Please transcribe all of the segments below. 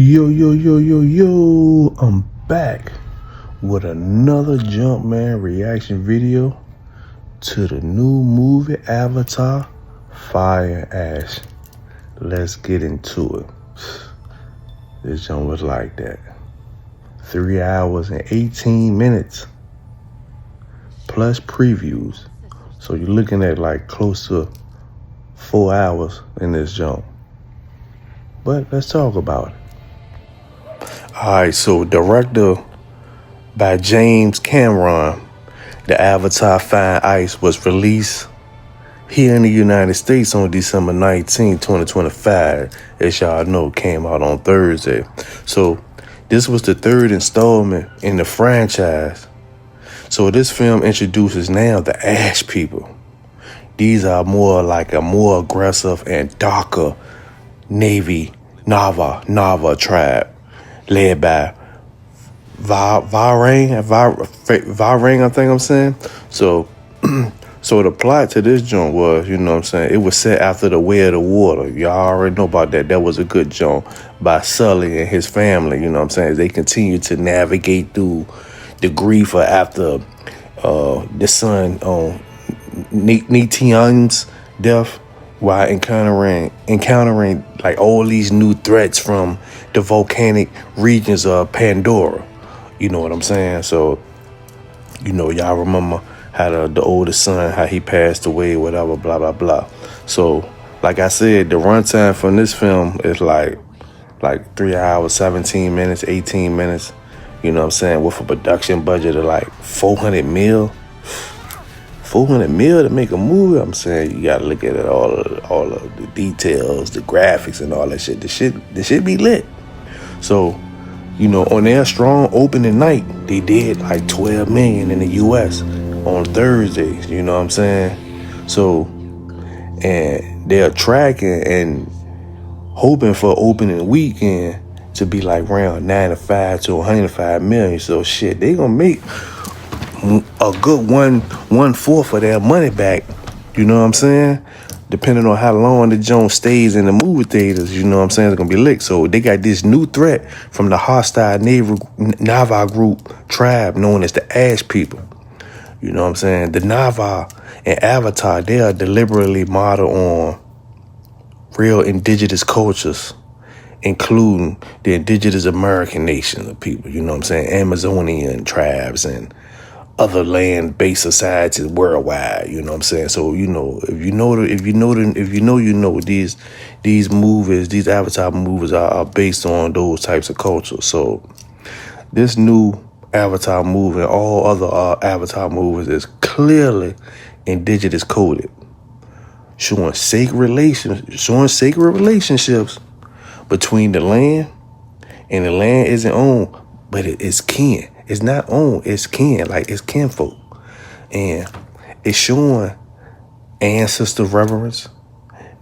Yo, I'm back with another Jumpman reaction video to the new movie Avatar, Fire and Ash. Let's get into it. This jump was like that. 3 hours and 18 minutes plus previews. So you're looking at like close to 4 hours in this jump. But let's talk about it. Alright, so director by James Cameron, the Avatar Fire and Ice was released here in the United States on December 19, 2025. As y'all know, came out on Thursday. So this was the third installment in the franchise. So this film introduces now the Ash people. These are more like a more aggressive and darker Nava tribe, led by Varang, I think I'm saying. So the plot to this joint was, it was set after the Way of the Water. Y'all already know about that. That was a good joint by Sully and his family, They continue to navigate through the grief after the son on Neytiri's death, while encountering like all these new threats from the volcanic regions of Pandora. You know what I'm saying? So, y'all remember how the oldest son, how he passed away, whatever, blah, blah, blah. So, like I said, the runtime from this film is like 3 hours, 17 minutes, 18 minutes, with a production budget of like 400 mil. 400 mil to make a movie. I'm saying you gotta look at it, all of the details, the graphics and all that shit. The shit be lit. So, on their strong opening night, they did like 12 million in the US on Thursdays, So, and they're tracking and hoping for opening weekend to be like around 95 to 105 million. So shit, they gonna make a good 1/4 of their money back, depending on how long the joint stays in the movie theaters, it's gonna be licked. So they got this new threat from the hostile Nava group tribe known as the Ash people. The Nava and Avatar, they are deliberately modeled on real indigenous cultures, including the indigenous American nations of people, Amazonian tribes and other land-based societies worldwide, So these movies, these Avatar movies are based on those types of cultures. So this new Avatar movie and all other Avatar movies is clearly indigenous coded, showing sacred relationships between the land, and the land isn't owned, but it is kin. It's not owned, it's kin, like it's kinfolk. And it's showing ancestor reverence,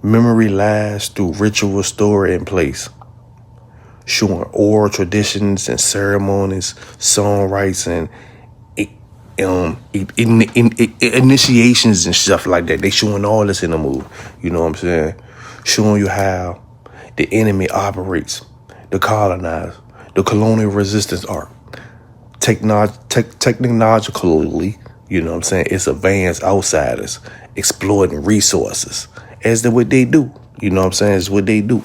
memory lies through ritual story in place, showing oral traditions and ceremonies, song rites, and initiations and stuff like that. They showing all this in the movie, showing you how the enemy operates, the colonizers, the colonial resistance art. Technologically, it's advanced outsiders exploiting resources as to what they do. It's what they do.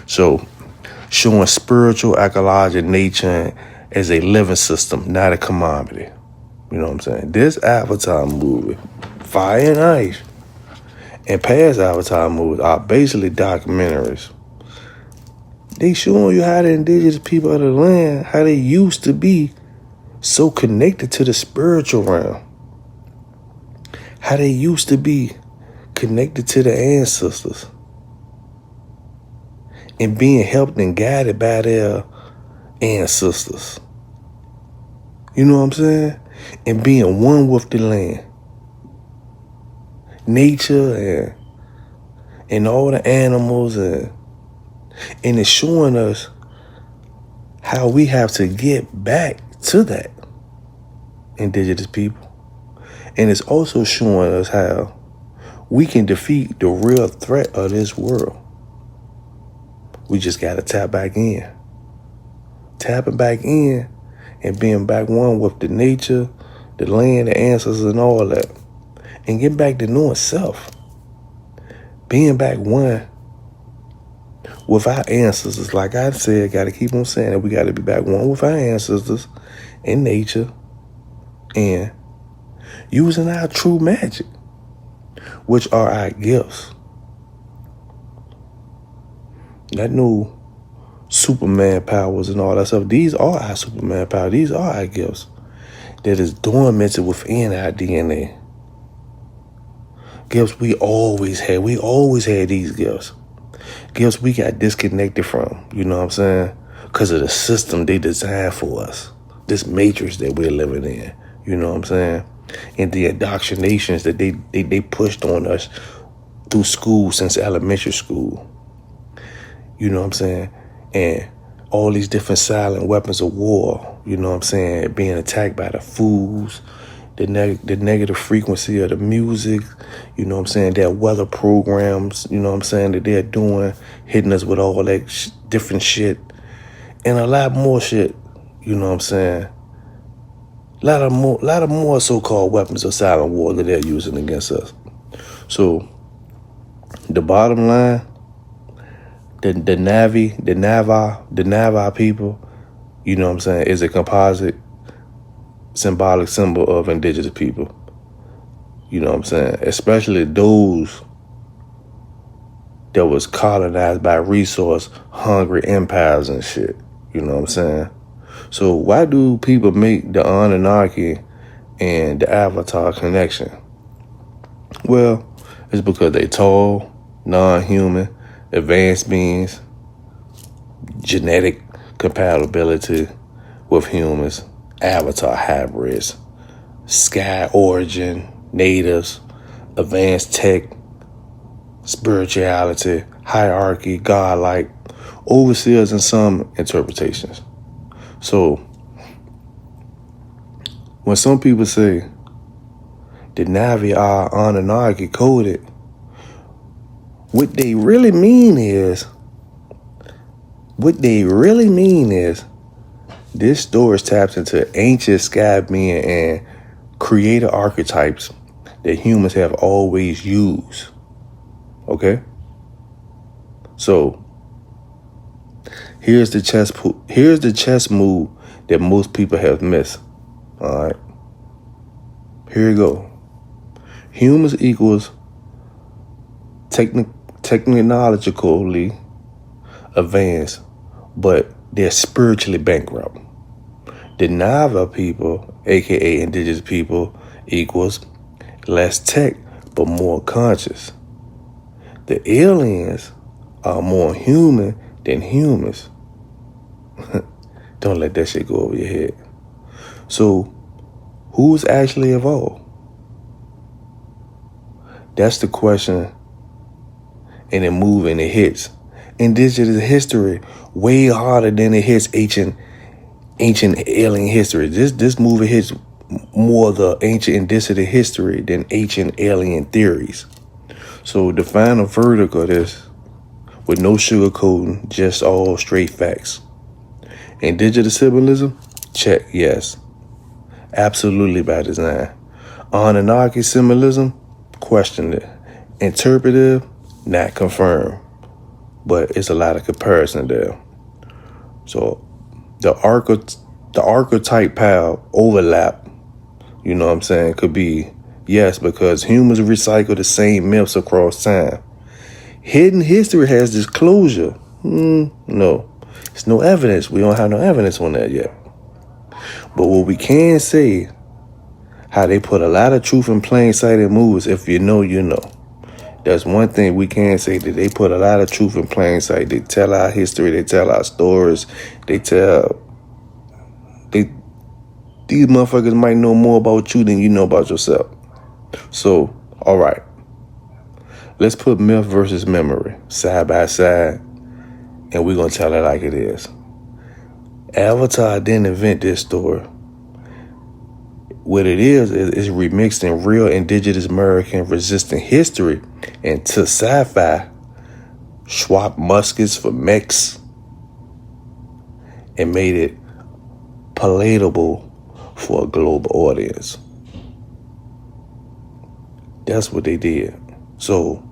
So showing spiritual, ecological nature as a living system, not a commodity. This Avatar movie, Fire and Ice, and past Avatar movies are basically documentaries. They showing you how the indigenous people of the land, how they used to be so connected to the spiritual realm, how they used to be connected to the ancestors and being helped and guided by their ancestors. And being one with the land, nature, and all the animals, and it's showing us how we have to get back to that indigenous people. And it's also showing us how we can defeat the real threat of this world. We just got to tap back in. tapping back in and being back one with the nature, the land, the ancestors, and all that. And get back to knowing self. Being back one with our ancestors. Like I said, got to keep on saying that we got to be back one with our ancestors in nature and using our true magic, which are our gifts. That new Superman powers and all that stuff. These are our Superman powers. These are our gifts that is dormanted within our DNA. Gifts we always had. We always had these gifts. Gifts we got disconnected from. You know what I'm saying? Because of the system they designed for us. This matrix that we're living in. You know what I'm saying? And the indoctrinations that they pushed on us through school since elementary school. You know what I'm saying? And all these different silent weapons of war, you know what I'm saying, being attacked by the fools, the negative frequency of the music, you know what I'm saying, their weather programs, you know what I'm saying, that they're doing, hitting us with all that different shit, and a lot more shit, you know what I'm saying. A lot of more so-called weapons of silent war that they're using against us. So, the bottom line, the Navi people, you know what I'm saying, is a composite symbolic symbol of indigenous people. You know what I'm saying? Especially those that was colonized by resource-hungry empires and shit. You know what I'm saying? So why do people make the Anunnaki and the Avatar connection? Well, it's because they tall, non-human, advanced beings, genetic compatibility with humans, Avatar hybrids, sky origin, natives, advanced tech, spirituality, hierarchy, godlike, overseers in some interpretations. So, when some people say the Navi are Anunnaki coded, what they really mean is, this story taps into ancient sky being and creator archetypes that humans have always used. Okay? So, here's the chess move that most people have missed. Alright? Here you go. Humans equals technologically advanced, but they're spiritually bankrupt. The Nava people, aka indigenous people, equals less tech, but more conscious. The aliens are more human than humans. Don't let that shit go over your head. So, who's actually evolved? That's the question. And it moves and it hits indigenous history way harder than it hits ancient alien history. This movie hits more the ancient indigenous history than ancient alien theories. So define a verdict of this with no sugarcoating, just all straight facts. Indigenous symbolism? Check, yes. Absolutely by design. Anunnaki symbolism? Question it. Interpretive? Not confirmed. But it's a lot of comparison there. So the archetype power overlap, you know what I'm saying, could be yes, because humans recycle the same myths across time. Hidden history has disclosure. No. It's no evidence. We don't have no evidence on that yet. But what we can say, how they put a lot of truth in plain sight in movies, if you know, you know. That's one thing we can say, that they put a lot of truth in plain sight. They tell our history, they tell our stories, these motherfuckers might know more about you than you know about yourself. So, all right. Let's put myth versus memory side by side, and we're going to tell it like it is. Avatar didn't invent this story. What it is remixed in real indigenous American resistant history into sci-fi, swap muskets for mechs, and made it palatable for a global audience. That's what they did. So,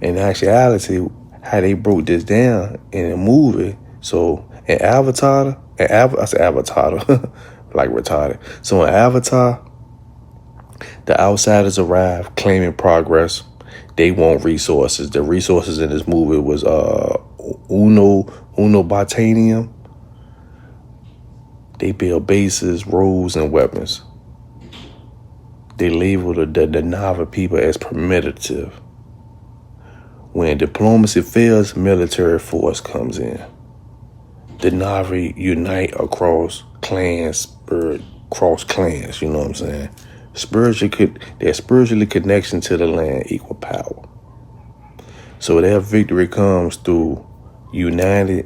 in actuality, how they broke this down in a movie. So, in Avatar, I said Avatar, like retarded. So, in Avatar, the outsiders arrive claiming progress. They want resources. The resources in this movie was Unobotanium. They build bases, roads, and weapons. They label the Nava people as primitive. When diplomacy fails, military force comes in. The Na'vi unite across clans, you know what I'm saying? Their spiritually connection to the land equal power. So their victory comes through unity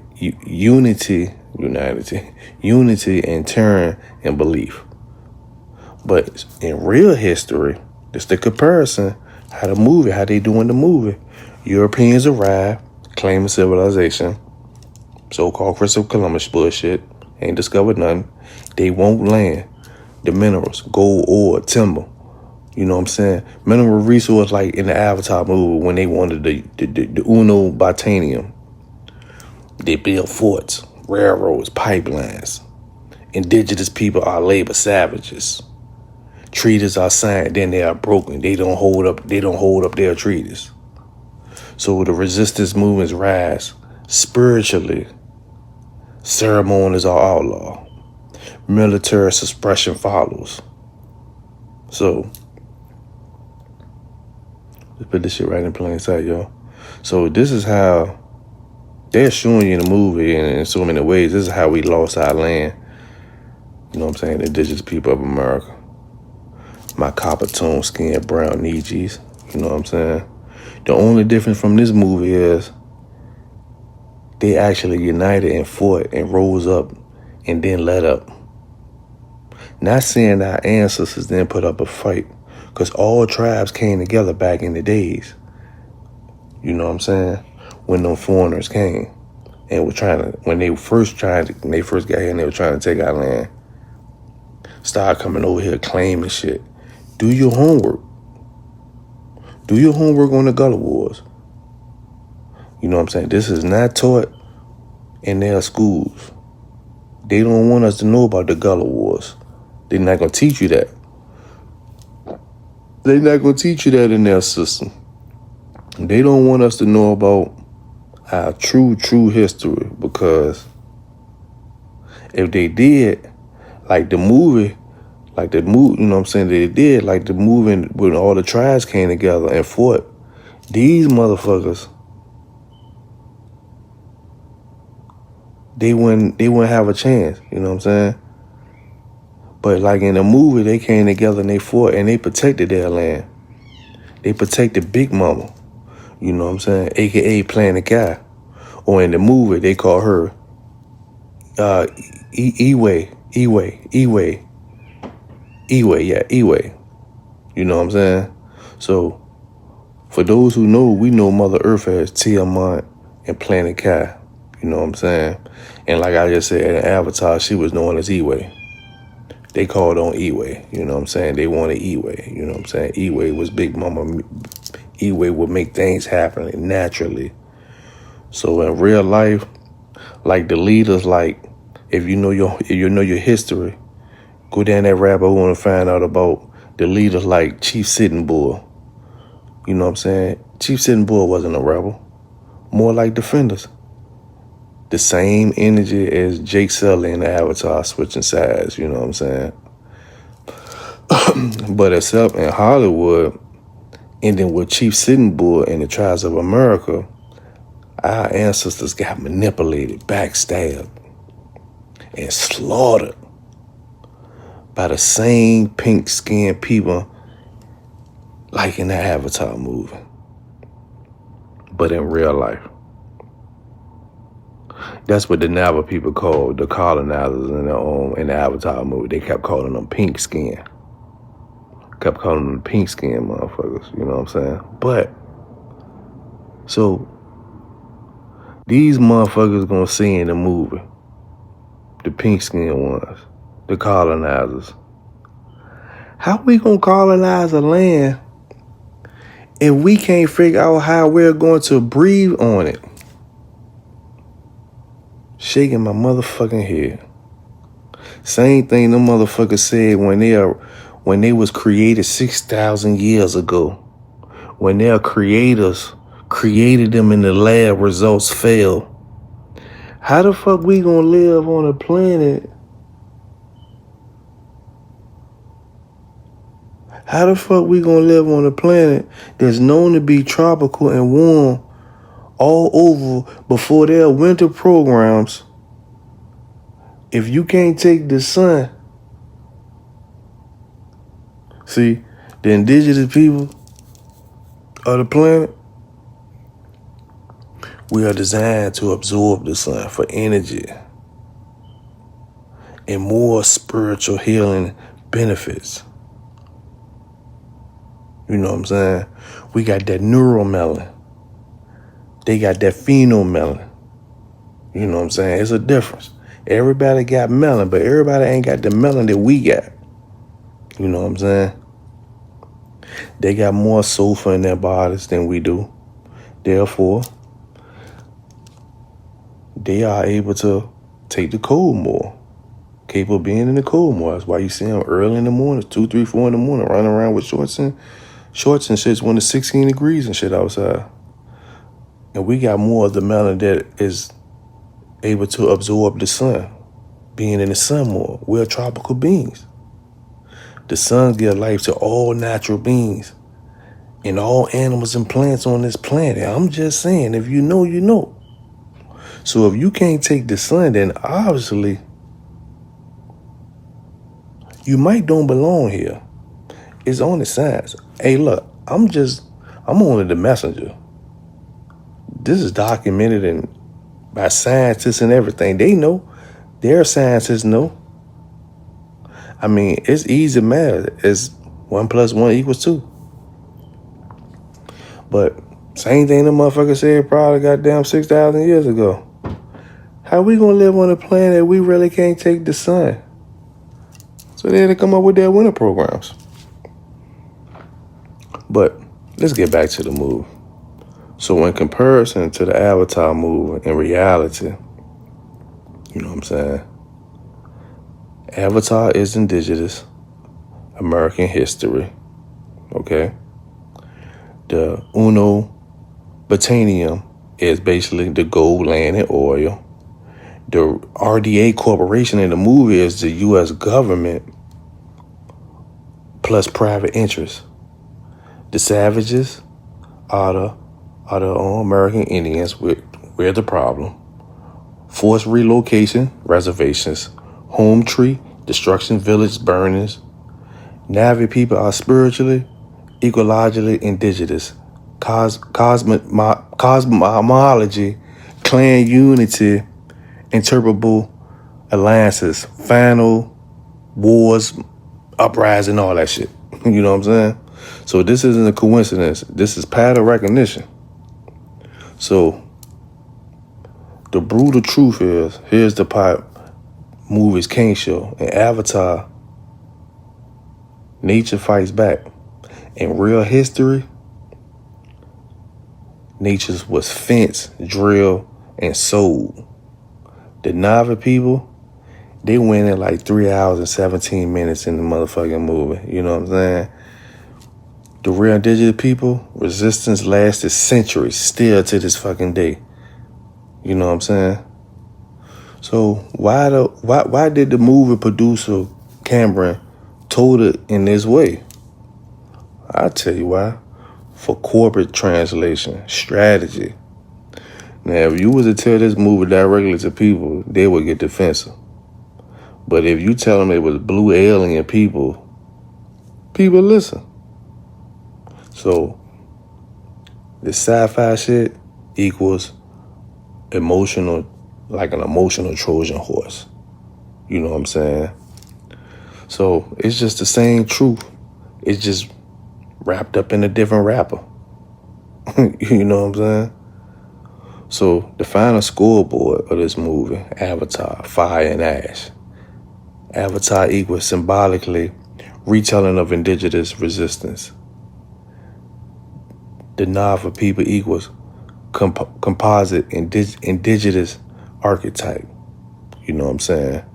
and turn and belief. But in real history, it's the comparison, how they do in the movie. Europeans arrive, claiming civilization, so-called Christopher Columbus bullshit, ain't discovered nothing. They want land, the minerals, gold, ore, timber. You know what I'm saying? Mineral resource like in the Avatar movie when they wanted the Unobotanium. They build forts, railroads, pipelines. Indigenous people are labor savages. Treaties are signed, then they are broken. They don't hold up their treaties. So the resistance movements rise spiritually. Ceremonies are outlawed. Military suppression follows. So let's put this shit right in plain sight, yo. So this is how they're showing you in the movie, and in so many ways, this is how we lost our land. You know what I'm saying? The indigenous people of America. My copper tone skin, brown Nijis. You know what I'm saying? The only difference from this movie is they actually united and fought and rose up and then let up. Not saying our ancestors didn't put up a fight, because all tribes came together back in the days. You know what I'm saying? When them foreigners came and when they first got here and they were trying to take our land. Start coming over here claiming shit. Do your homework. Do your homework on the Gullah Wars. You know what I'm saying? This is not taught in their schools. They don't want us to know about the Gullah Wars. They're not going to teach you that. They're not going to teach you that in their system. They don't want us to know about our true history, because if they did, like the movie, you know what I'm saying, they did, like the movie when all the tribes came together and fought, these motherfuckers, they wouldn't have a chance, you know what I'm saying? But like in the movie, they came together and they fought and they protected their land. They protected Big Mama, you know what I'm saying, AKA Planet Guy. Or in the movie, they call her Eway. You know what I'm saying? So, for those who know, we know Mother Earth as Tiamat and Planet Kai. You know what I'm saying? And like I just said, in Avatar, she was known as Eway. They called on Eway. You know what I'm saying? They wanted Eway. You know what I'm saying? Eway was Big Mama. Eway would make things happen naturally. So in real life, like the leaders, like if you know your history, go down that rabbit hole and find out about the leaders like Chief Sitting Bull. You know what I'm saying? Chief Sitting Bull wasn't a rebel. More like defenders. The same energy as Jake Sully in the Avatar switching sides, you know what I'm saying? But except in Hollywood, and then with Chief Sitting Bull and the tribes of America, our ancestors got manipulated, backstabbed, and slaughtered by the same pink-skinned people like in the Avatar movie, but in real life. That's what the Nava people called the colonizers in the Avatar movie. They kept calling them pink skin. Kept calling them pink skin motherfuckers, you know what I'm saying? But, so, These motherfuckers gonna see in the movie, the pink skinned ones, the colonizers. How we gonna colonize a land if we can't figure out how we're going to breathe on it? Shaking my motherfucking head. Same thing the motherfuckers said when they was created 6,000 years ago. When their creators created them in the lab, results failed. How the fuck we gonna live on a planet? How the fuck we gonna live on a planet that's known to be tropical and warm all over before there are winter programs? If you can't take the sun, see, the indigenous people of the planet, we are designed to absorb the sun for energy and more spiritual healing benefits. You know what I'm saying? We got that neuromelanin. They got that phenomelanin. You know what I'm saying? It's a difference. Everybody got melanin, but everybody ain't got the melanin that we got. You know what I'm saying? They got more sulfur in their bodies than we do. Therefore, they are able to take the cold more. Capable of being in the cold more. That's why you see them early in the morning, 2, 3, 4 in the morning, running around with shorts and shit when it's 16 degrees and shit outside. And we got more of the melanin that is able to absorb the sun, being in the sun more. We're tropical beings. The sun gives life to all natural beings and all animals and plants on this planet. I'm just saying, if you know, you know. So if you can't take the sun, then obviously you might don't belong here. It's on the science. Hey, look, I'm only the messenger. This is documented and by scientists and everything. They know. Their scientists know. I mean, it's easy math. It's 1 + 1 = 2. But same thing the motherfucker said probably goddamn 6,000 years ago. How we gonna live on a planet if we really can't take the sun? So they had to come up with their winter programs. But let's get back to the movie. So in comparison to the Avatar movie, in reality, you know what I'm saying? Avatar is indigenous American history, okay? The Oona Chaplin is basically the gold, land, and oil. The RDA Corporation in the movie is the U.S. government plus private interests. The savages are the American Indians. We're the problem. Forced relocation, reservations, home tree, destruction, village burnings. Navi people are spiritually, ecologically indigenous. Cosmology, clan unity, interpretable alliances, final wars, uprising, all that shit. You know what I'm saying? So this isn't a coincidence. This is pattern recognition. So the brutal truth is, here's the part movies can't show. In Avatar, nature fights back. In real history, nature was fenced, drilled, and sold. The Navi people, they went in like 3 hours and 17 minutes in the motherfucking movie. You know what I'm saying? The real indigenous people, resistance lasted centuries, still to this fucking day. You know what I'm saying? So why did the movie producer Cameron told it in this way? I'll tell you why. For corporate translation, strategy. Now, if you was to tell this movie directly to people, they would get defensive. But if you tell them it was blue alien people listen. So, the sci-fi shit equals emotional, like an emotional Trojan horse. You know what I'm saying? So, it's just the same truth. It's just wrapped up in a different wrapper. You know what I'm saying? So the final scoreboard of this movie, Avatar, Fire and Ash. Avatar equals symbolically retelling of indigenous resistance. The Nava people equals composite indigenous archetype. You know what I'm saying?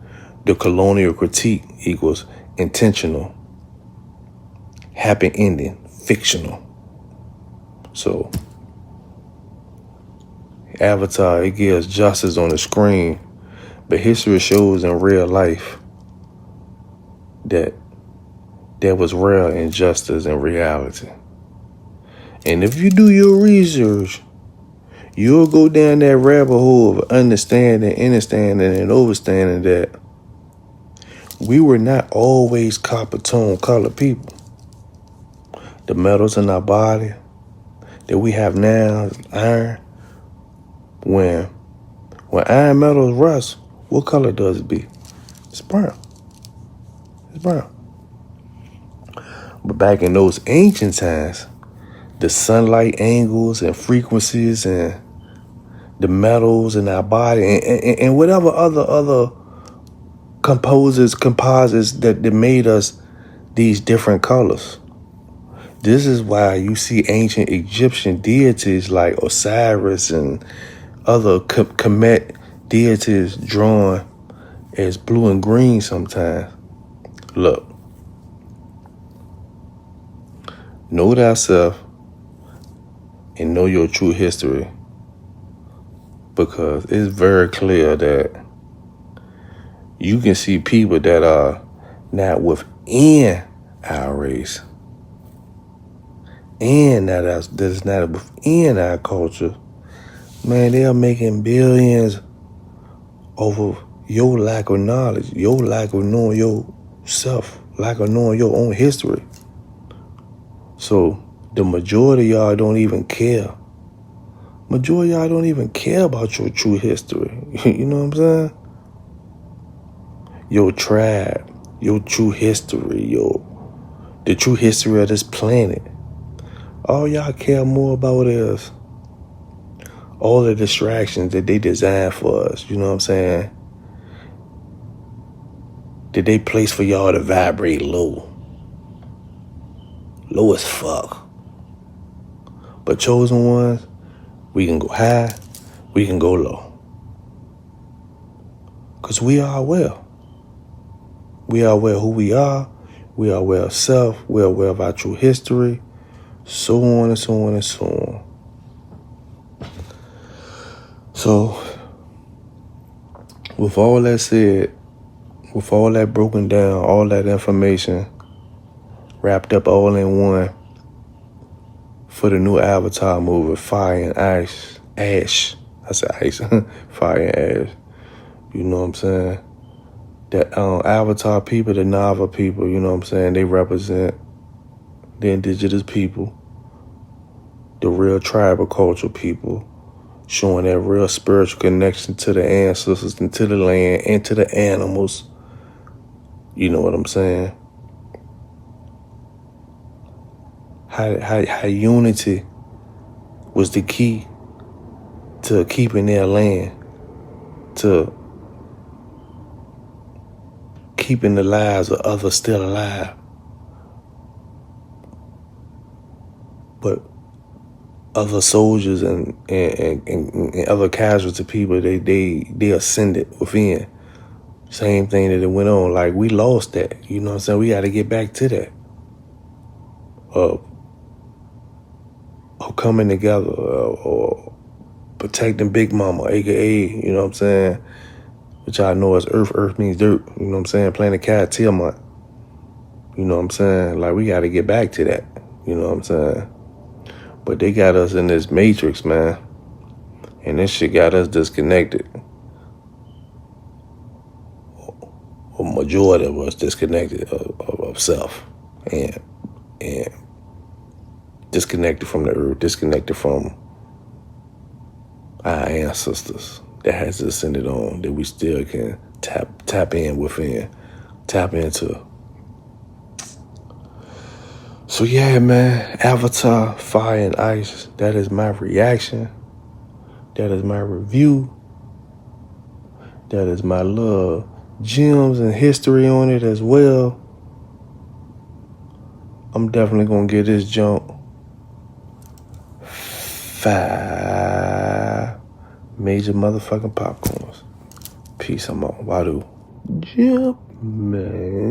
The colonial critique equals intentional, happy ending, fictional. So Avatar, it gives justice on the screen, but history shows in real life that there was real injustice in reality. And if you do your research, you'll go down that rabbit hole of understanding, and overstanding that we were not always copper tone colored people. The metals in our body that we have now, iron, when iron metals rust, what color does it be? It's brown. It's brown. But back in those ancient times, the sunlight angles and frequencies and the metals in our body and whatever other composites that made us these different colors. This is why you see ancient Egyptian deities like Osiris and other Kemet deities drawn as blue and green sometimes. Look, know thyself and know your true history, because it's very clear that you can see people that are not within our race and that's not within our culture. Man, they are making billions over your lack of knowledge, your lack of knowing yourself, lack of knowing your own history. So the majority of y'all don't even care. Majority of y'all don't even care about your true history. You know what I'm saying? Your tribe, your true history, the true history of this planet. All y'all care more about is all the distractions that they designed for us. You know what I'm saying? That they place for y'all to vibrate low. Low as fuck. But chosen ones, we can go high, we can go low. Because we are aware. We are aware of who we are. We are aware of self. We are aware of our true history. So on and so on and so on. So, with all that said, with all that broken down, all that information wrapped up all in one for the new Avatar movie, Fire and Ash. I said ice. Fire and Ash. You know what I'm saying? That Avatar people, the Nava people, you know what I'm saying? They represent the indigenous people, the real tribal cultural people, showing that real spiritual connection to the ancestors and to the land and to the animals. You know what I'm saying? How unity was the key to keeping their land, to keeping the lives of others still alive. But other soldiers and other casualty people, they ascended within. Same thing that it went on. Like, we lost that. You know what I'm saying? We got to get back to that. Of coming together, or protecting Big Mama, a.k.a., you know what I'm saying? Which I know is Earth. Earth means dirt. You know what I'm saying? Planet Cat, Tiamat. You know what I'm saying? Like, we got to get back to that. You know what I'm saying? But they got us in this matrix, man. And this shit got us disconnected. A majority of us disconnected of self. And disconnected from the earth, disconnected from our ancestors that has descended on, that we still can tap in within, tap into. So yeah, man, Avatar, Fire and Ice, that is my reaction That is my review. That is my little gems and history on it as well. I'm definitely going to give this junk 5 major motherfucking popcorns. Peace, I'm on. Wadu. Jump, man.